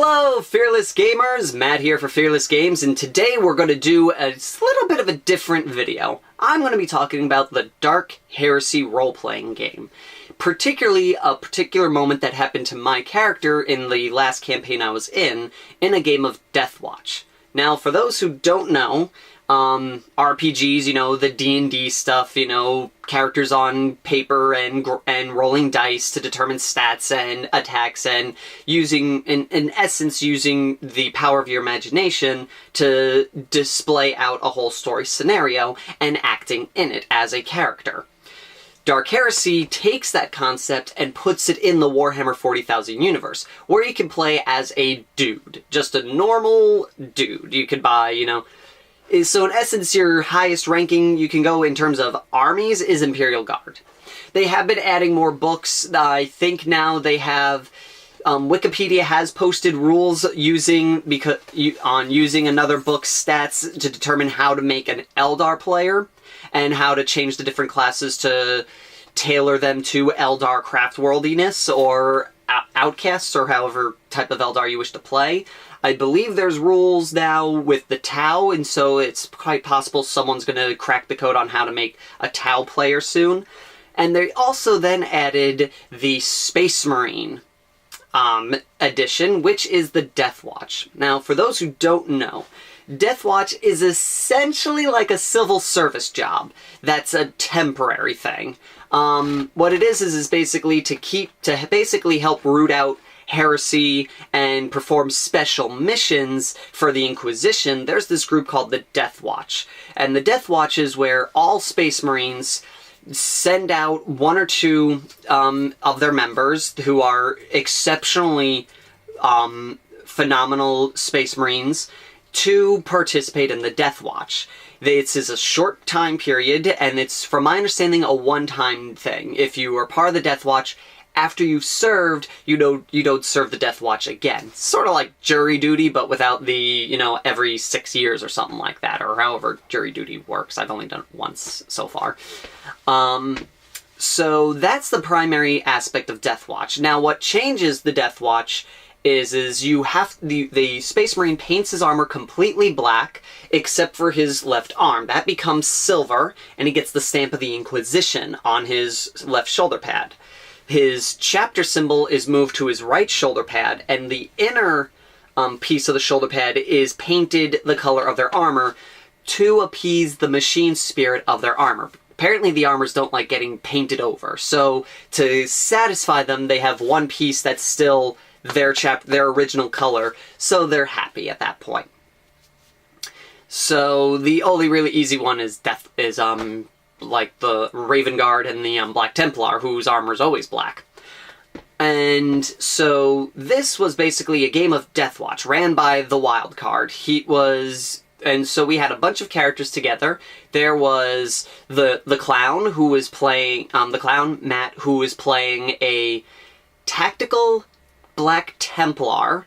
Hello, Fearless Gamers! Matt here for Fearless Games, and today we're going to do a little bit of a different video. I'm going to be talking about the Dark Heresy role-playing game. Particularly a particular moment that happened to my character in the last campaign I was in a game of Deathwatch. Now, for those who don't know, RPGs, you know, the D&D stuff, you know, characters on paper and rolling dice to determine stats and attacks and using, in essence, using the power of your imagination to display out a whole story scenario and acting in it as a character. Dark Heresy takes that concept and puts it in the Warhammer 40,000 universe, where you can play as a dude. Just a normal dude. You could buy, you know... So in essence, your highest ranking you can go in terms of armies is Imperial Guard. They have been adding more books. I think now they have... Wikipedia has posted rules using another book's stats to determine how to make an Eldar player, and how to change the different classes to tailor them to Eldar craftworldiness, or outcasts, or however type of Eldar you wish to play. I believe there's rules now with the Tau, and so it's quite possible someone's going to crack the code on how to make a Tau player soon. And they also then added the Space Marine edition, which is the Deathwatch. Now, for those who don't know, Deathwatch is essentially like a civil service job. That's a temporary thing. What it is basically to basically help root out heresy and perform special missions for the Inquisition. There's this group called the Deathwatch. And the Deathwatch is where all Space Marines send out one or two of their members who are exceptionally phenomenal Space Marines to participate in the Deathwatch. This is a short time period, and it's, from my understanding, a one-time thing. If you are part of the Deathwatch, after you've served, you don't serve the Deathwatch again. Sort of like jury duty, but without the, you know, every 6 years or something like that, or however jury duty works. I've only done it once so far. So that's the primary aspect of Deathwatch. Now, what changes the Deathwatch is you have... The Space Marine paints his armor completely black, except for his left arm. That becomes silver, and he gets the stamp of the Inquisition on his left shoulder pad. His chapter symbol is moved to his right shoulder pad, and the inner piece of the shoulder pad is painted the color of their armor to appease the machine spirit of their armor. Apparently the armors don't like getting painted over, so to satisfy them, they have one piece that's still their original color, so they're happy at that point. So the only really easy one is like the Raven Guard and the Black Templar, whose armor is always black. And so this was basically a game of Deathwatch, ran by the Wild Card. And so we had a bunch of characters together. There was the clown who was playing, Matt, who was playing a tactical Black Templar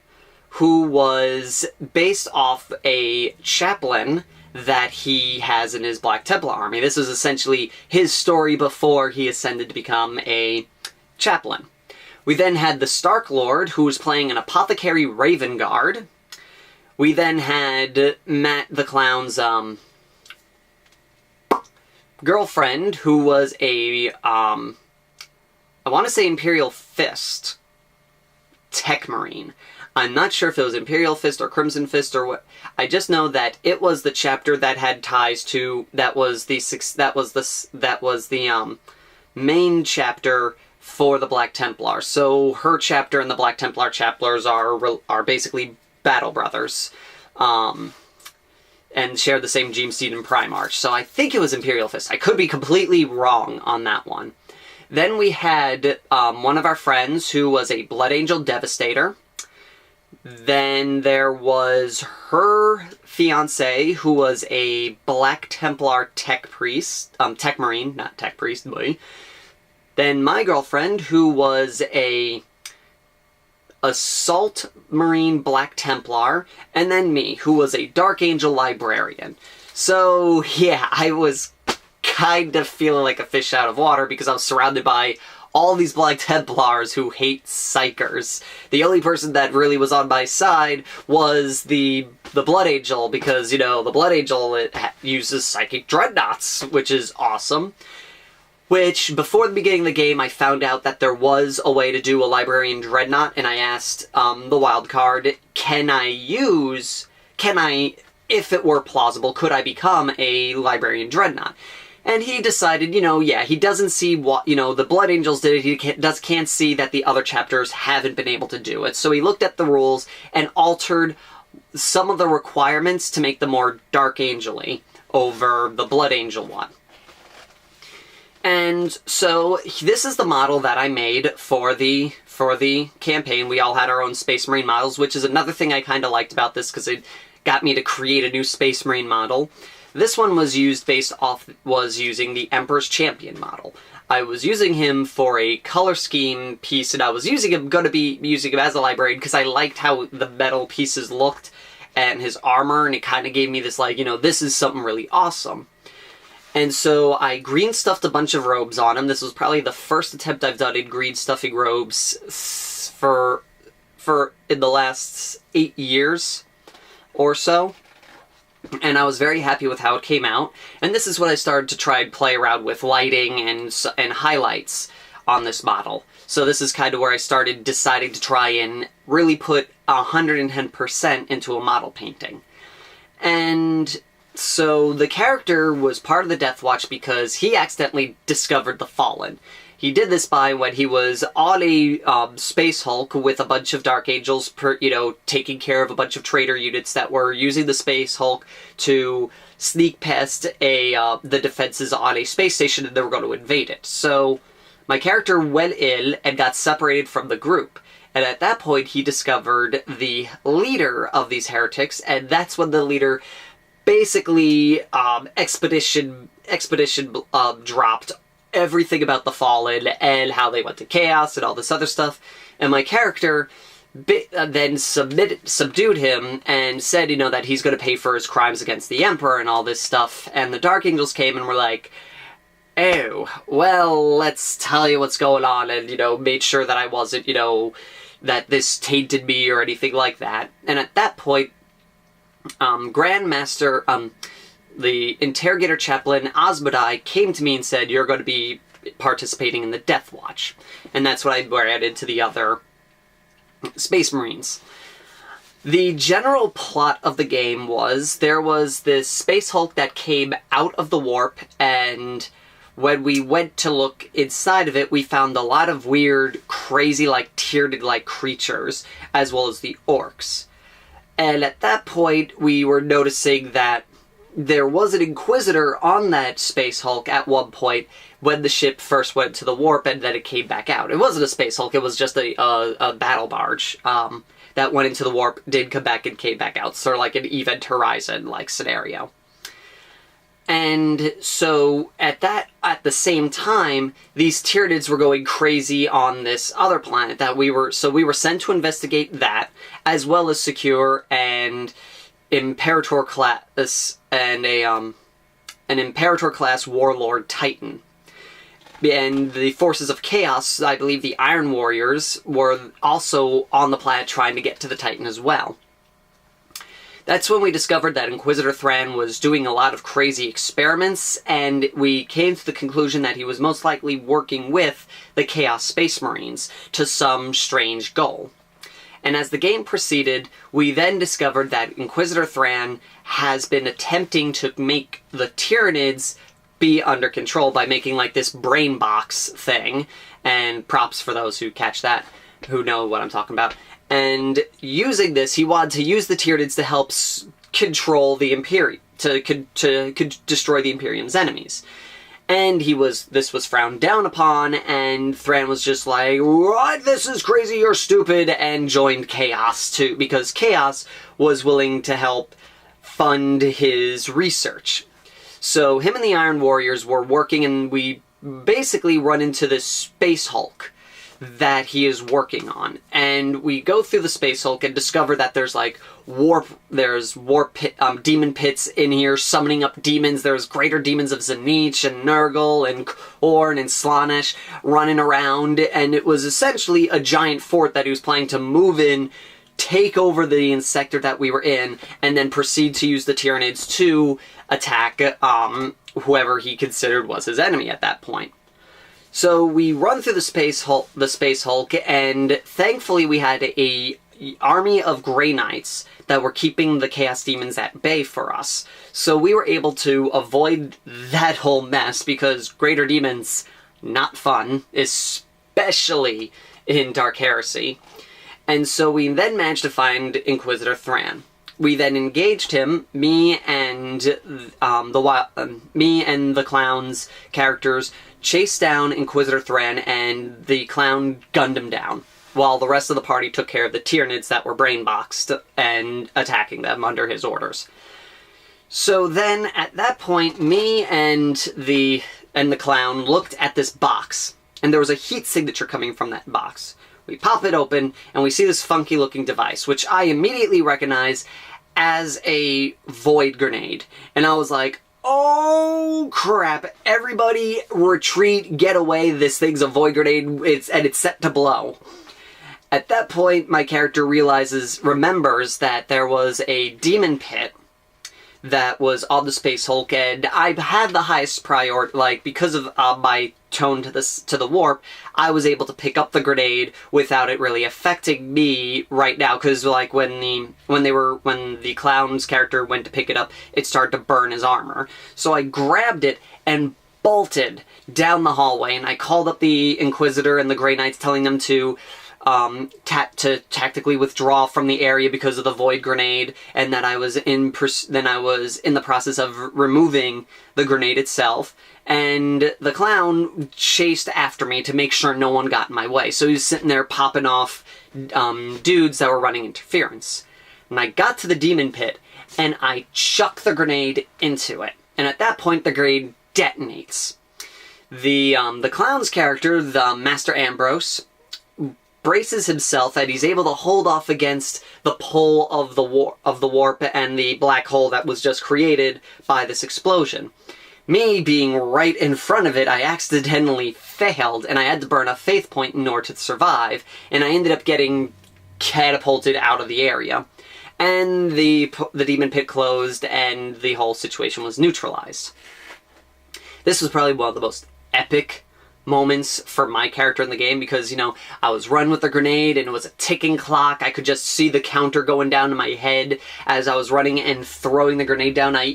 who was based off a chaplain that he has in his Black Templar army. This was essentially his story before he ascended to become a chaplain. We then had the Stark Lord, who was playing an Apothecary Raven Guard. We then had Matt the Clown's girlfriend, who was a, I want to say Imperial Fist Tech Marine. I'm not sure if it was Imperial Fist or Crimson Fist or what. I just know that it was the chapter that had ties to, that was the main chapter for the Black Templar. So her chapter and the Black Templar chapters are basically battle brothers, and share the same gene seed and Primarch. So I think it was Imperial Fist. I could be completely wrong on that one. Then we had one of our friends who was a Blood Angel Devastator. Then there was her fiancé, who was a Black Templar Tech Priest, Tech Marine, not Tech Priest, boy. Then my girlfriend, who was a Assault Marine Black Templar, and then me, who was a Dark Angel Librarian. So, yeah, I was kind of feeling like a fish out of water because I was surrounded by all these Black Templars who hate Psychers. The only person that really was on my side was the Blood Angel, because, you know, the Blood Angel, it uses Psychic Dreadnoughts, which is awesome. Which, before the beginning of the game, I found out that there was a way to do a Librarian Dreadnought, and I asked the wild card, if it were plausible, could I become a Librarian Dreadnought? And he decided, you know, yeah, he doesn't see what, you know, the Blood Angels did it, he can't see that the other chapters haven't been able to do it. So he looked at the rules and altered some of the requirements to make them more Dark Angel-y over the Blood Angel one. And so this is the model that I made for the campaign. We all had our own Space Marine models, which is another thing I kind of liked about this, because it got me to create a new Space Marine model. This one was using the Emperor's Champion model. I was using him for a color scheme piece, and I was going to be using him as a librarian because I liked how the metal pieces looked and his armor, and it kind of gave me this, like, you know, this is something really awesome. And so I green stuffed a bunch of robes on him. This was probably the first attempt I've done in green stuffing robes for in the last 8 years or so. And I was very happy with how it came out. And this is when I started to try and play around with lighting and highlights on this model. So this is kind of where I started deciding to try and really put 110% into a model painting. And so the character was part of the Deathwatch because he accidentally discovered the Fallen. He did this when he was on a Space Hulk with a bunch of Dark Angels, taking care of a bunch of traitor units that were using the Space Hulk to sneak past the defenses on a space station, and they were going to invade it. So my character went ill and got separated from the group. And at that point, he discovered the leader of these heretics, and that's when the leader basically Expedition dropped everything about the Fallen and how they went to Chaos and all this other stuff. And my character then subdued him and said, that he's going to pay for his crimes against the Emperor and all this stuff. And the Dark Angels came and were like, oh, well, let's tell you what's going on, and, made sure that I wasn't, that this tainted me or anything like that. And at that point, Grandmaster, the Interrogator Chaplain Osmodai came to me and said, you're going to be participating in the Deathwatch. And that's what I brought into the other Space Marines. The general plot of the game was, there was this Space Hulk that came out of the warp, and when we went to look inside of it, we found a lot of weird, crazy, Tyranid-like creatures, as well as the orcs. And at that point, we were noticing that there was an Inquisitor on that Space Hulk at one point when the ship first went to the warp, and then it came back out. It wasn't a Space Hulk, it was just a battle barge that went into the warp, did come back, and came back out. Sort of like an Event Horizon-like scenario. And so, at the same time, these Tyranids were going crazy on this other planet that we were sent to investigate that, as well as secure an Imperator class and an Imperator class Warlord Titan. And the forces of Chaos, I believe the Iron Warriors, were also on the planet trying to get to the Titan as well. That's when we discovered that Inquisitor Thran was doing a lot of crazy experiments, and we came to the conclusion that he was most likely working with the Chaos Space Marines to some strange goal. And as the game proceeded, we then discovered that Inquisitor Thran has been attempting to make the Tyranids be under control by making this brain box thing, and props for those who catch that, who know what I'm talking about. And using this, he wanted to use the Tyranids to help control the Imperium, to destroy the Imperium's enemies. And this was frowned down upon, and Thran was just like, what? This is crazy, you're stupid, and joined Chaos too, because Chaos was willing to help fund his research. So him and the Iron Warriors were working, and we basically run into this Space Hulk that he is working on. And we go through the Space Hulk and discover that there's like demon pits in here summoning up demons. There's greater demons of Zenich and Nurgle and Khorne and Slaanesh running around, and it was essentially a giant fort that he was planning to move in, take over the sector that we were in, and then proceed to use the Tyranids to attack whoever he considered was his enemy at that point. So we run through the Space Hulk, and thankfully we had a army of Grey Knights that were keeping the Chaos Demons at bay for us. So we were able to avoid that whole mess, because greater demons, not fun, especially in Dark Heresy. And so we then managed to find Inquisitor Thran. We then engaged him, me and the clown's characters chased down Inquisitor Thran, and the clown gunned him down, while the rest of the party took care of the Tyranids that were brainboxed and attacking them under his orders. So then, at that point, me and the clown looked at this box, and there was a heat signature coming from that box. We pop it open, and we see this funky-looking device, which I immediately recognize as a void grenade. And I was like, oh crap, everybody retreat, get away, this thing's a void grenade, it's set to blow. At that point, my character remembers that there was a demon pit that was on the Space Hulk, and I had the highest priority, like, because of my tone to the warp, I was able to pick up the grenade without it really affecting me right now, because like when the clown's character went to pick it up, it started to burn his armor. So I grabbed it and bolted down the hallway, and I called up the Inquisitor and the Grey Knights, telling them to tactically withdraw from the area because of the void grenade, and that I was in the process of removing the grenade itself. And the clown chased after me to make sure no one got in my way. So he was sitting there popping off dudes that were running interference. And I got to the demon pit, and I chuck the grenade into it. And at that point, the grenade detonates. The clown's character, the Master Ambrose, braces himself, and he's able to hold off against the pull of the warp and the black hole that was just created by this explosion. Me being right in front of it, I accidentally failed, and I had to burn a faith point in order to survive, and I ended up getting catapulted out of the area. And the demon pit closed, and the whole situation was neutralized. This was probably one of the most epic moments for my character in the game, because, you know, I was running with the grenade and it was a ticking clock. I could just see the counter going down in my head as I was running and throwing the grenade down. I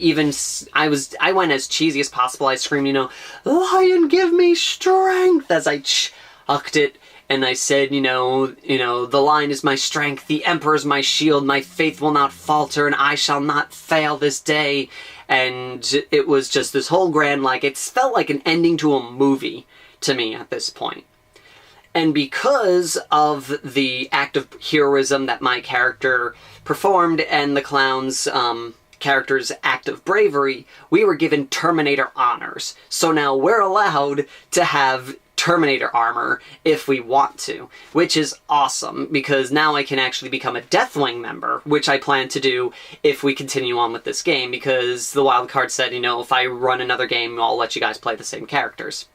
went as cheesy as possible. I screamed, you know, "Lion, give me strength," as I chucked it. And I said, you know, the lion is my strength, the emperor is my shield, my faith will not falter, and I shall not fail this day. And it was just this whole grand, like, it felt like an ending to a movie to me at this point. And because of the act of heroism that my character performed and the clown's character's act of bravery, we were given Terminator Honors. So now we're allowed to have Terminator armor if we want to, which is awesome, because now I can actually become a Deathwing member, which I plan to do if we continue on with this game, because the wildcard said, you know, if I run another game, I'll let you guys play the same characters.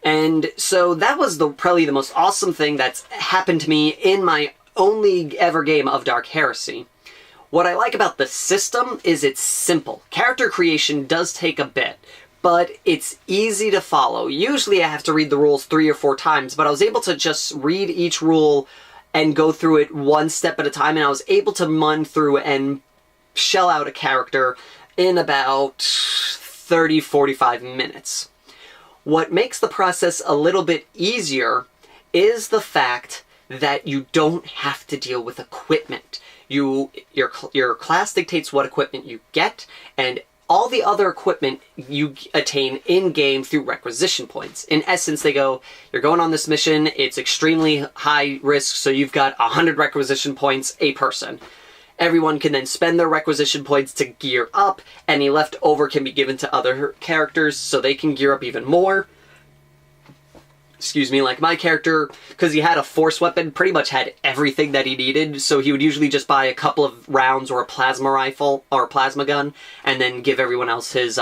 And so that was probably the most awesome thing that's happened to me in my only ever game of Dark Heresy. What I like about the system is it's simple. Character creation does take a bit, but it's easy to follow. Usually I have to read the rules 3 or 4 times, but I was able to just read each rule and go through it one step at a time, and I was able to mun through and shell out a character in about 30-45 minutes. What makes the process a little bit easier is the fact that you don't have to deal with equipment. Your class dictates what equipment you get, and all the other equipment you attain in-game through requisition points. In essence, they go, you're going on this mission, it's extremely high risk, so you've got 100 requisition points a person. Everyone can then spend their requisition points to gear up. Any left over can be given to other characters so they can gear up even more. excuse me, like my character, because he had a force weapon, pretty much had everything that he needed, so he would usually just buy a couple of rounds or a plasma rifle or a plasma gun, and then give everyone else his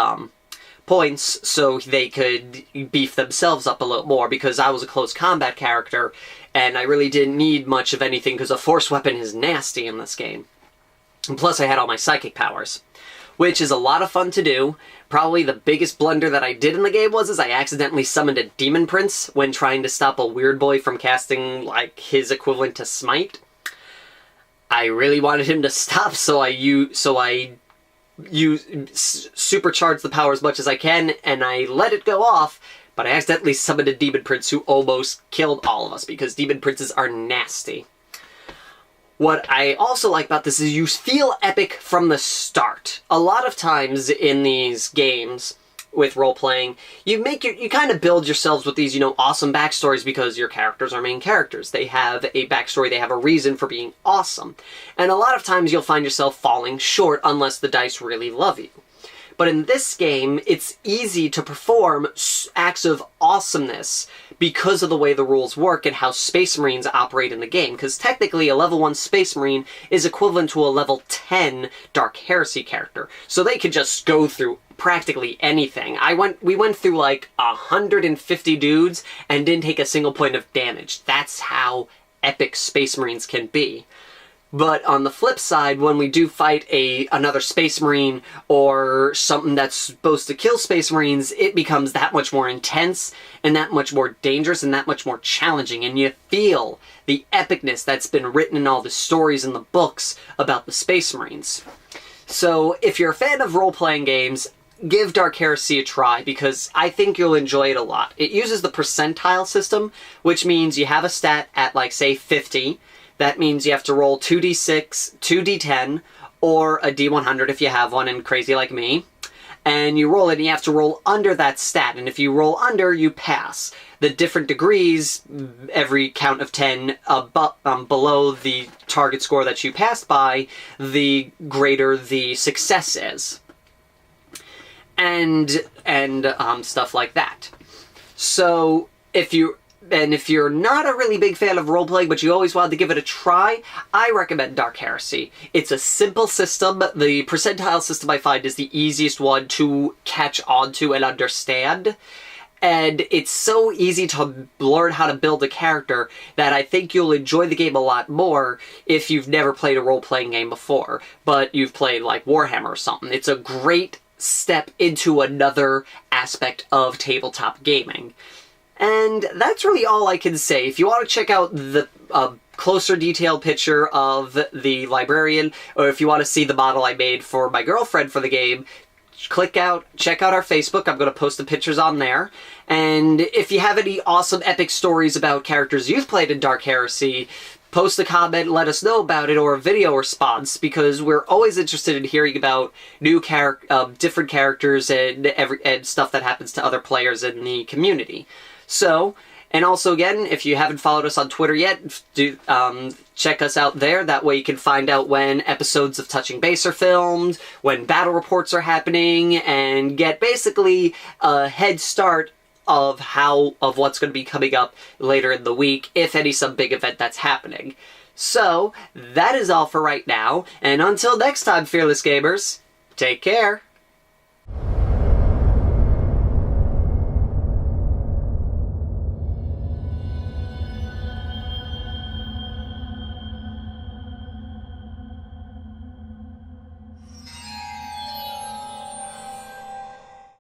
points so they could beef themselves up a little more, because I was a close combat character, and I really didn't need much of anything, because a force weapon is nasty in this game. And plus I had all my psychic powers, which is a lot of fun to do. Probably the biggest blunder that I did in the game was I accidentally summoned a Demon Prince when trying to stop a weird boy from casting, like, his equivalent to Smite. I really wanted him to stop, so I supercharged the power as much as I can, and I let it go off, but I accidentally summoned a Demon Prince who almost killed all of us, because Demon Princes are nasty. What I also like about this is you feel epic from the start. A lot of times in these games with role-playing, you kind of build yourselves with these, awesome backstories because your characters are main characters. They have a backstory, they have a reason for being awesome. And a lot of times you'll find yourself falling short unless the dice really love you. But in this game, it's easy to perform acts of awesomeness because of the way the rules work and how Space Marines operate in the game. Because technically, a level 1 Space Marine is equivalent to a level 10 Dark Heresy character. So they could just go through practically anything. We went through like 150 dudes and didn't take a single point of damage. That's how epic Space Marines can be. But on the flip side, when we do fight another Space Marine or something that's supposed to kill Space Marines, it becomes that much more intense and that much more dangerous and that much more challenging. And you feel the epicness that's been written in all the stories in the books about the Space Marines. So if you're a fan of role-playing games, give Dark Heresy a try, because I think you'll enjoy it a lot. It uses the percentile system, which means you have a stat at, like, say, 50. That means you have to roll 2d6, 2d10, or a d100 if you have one and crazy like me. And you roll it, and you have to roll under that stat. And if you roll under, you pass. The different degrees, every count of 10 below the target score that you passed by, the greater the success is. And stuff like that. So if you're not a really big fan of role-playing, but you always wanted to give it a try, I recommend Dark Heresy. It's a simple system. The percentile system, I find, is the easiest one to catch on to and understand. And it's so easy to learn how to build a character that I think you'll enjoy the game a lot more if you've never played a role-playing game before, but you've played, like, Warhammer or something. It's a great step into another aspect of tabletop gaming. And that's really all I can say. If you want to check out the closer detailed picture of the Librarian, or if you want to see the model I made for my girlfriend for the game, check out our Facebook. I'm going to post the pictures on there. And if you have any awesome epic stories about characters you've played in Dark Heresy, post a comment and let us know about it, or a video response, because we're always interested in hearing about new different characters and stuff that happens to other players in the community. So, and also again, if you haven't followed us on Twitter yet, do check us out there. That way you can find out when episodes of Touching Base are filmed, when battle reports are happening, and get basically a head start of what's going to be coming up later in the week, if some big event that's happening. So, that is all for right now, and until next time, Fearless Gamers, take care!